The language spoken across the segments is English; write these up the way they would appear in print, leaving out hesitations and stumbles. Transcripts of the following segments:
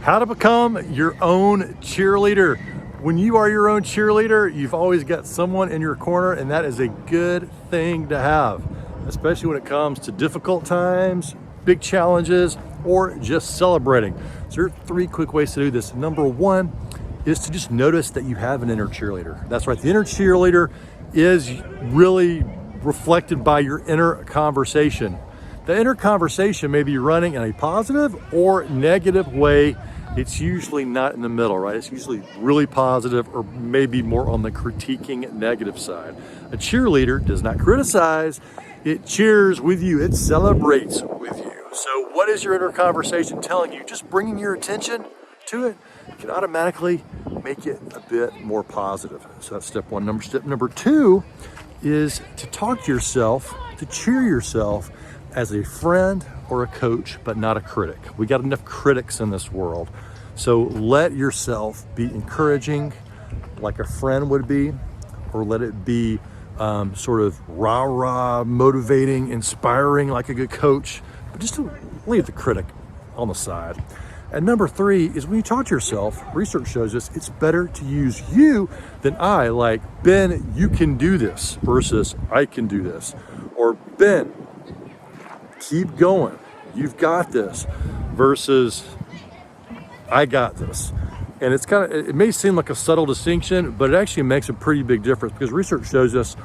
How to become your own cheerleader. When you are your own cheerleader, you've always got someone in your corner, and that is a good thing to have, especially when it comes to difficult times, big challenges, or just celebrating. So there are three quick ways to do this. Number one is to just notice that you have an inner cheerleader. That's right, the inner cheerleader is really reflected by your inner conversation. The inner conversation may be running in a positive or negative way. It's usually not in the middle, right? It's usually really positive or maybe more on the critiquing negative side. A cheerleader does not criticize, it cheers with you, it celebrates with you. So what is your inner conversation telling you? Just bringing your attention to it can automatically make it a bit more positive. So that's step one. Step number two is to talk to yourself, to cheer yourself as a friend or a coach, but not a critic. We got enough critics in this world. So let yourself be encouraging like a friend would be, or let it be sort of rah-rah, motivating, inspiring like a good coach, but just to leave the critic on the side. And number three is when you talk to yourself, research shows us it's better to use you than I, like, Ben, you can do this, versus I can do this. Or Ben, keep going, you've got this, versus I got this. And it may seem like a subtle distinction, but it actually makes a pretty big difference, because research shows us,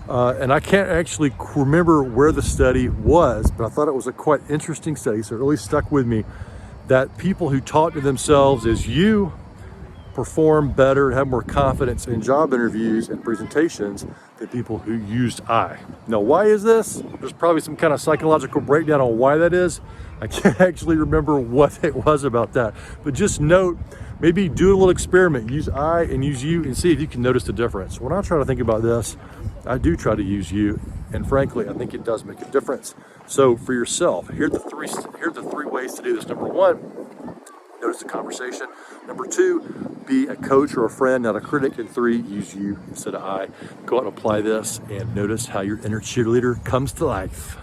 and I can't actually remember where the study was, but I thought it was a quite interesting study, so it really stuck with me, that people who talk to themselves as you perform better, have more confidence in job interviews and presentations than people who used I. Now, why is this? There's probably some kind of psychological breakdown on why that is. I can't actually remember what it was about that, but just note, maybe do a little experiment, use I and use you, and see if you can notice the difference. When I try to think about this, I do try to use you, and frankly, I think it does make a difference. So for yourself, here are the three ways to do this. Number one, notice the conversation. Number two, be a coach or a friend, not a critic. And three, use you instead of I. Go out and apply this and notice how your inner cheerleader comes to life.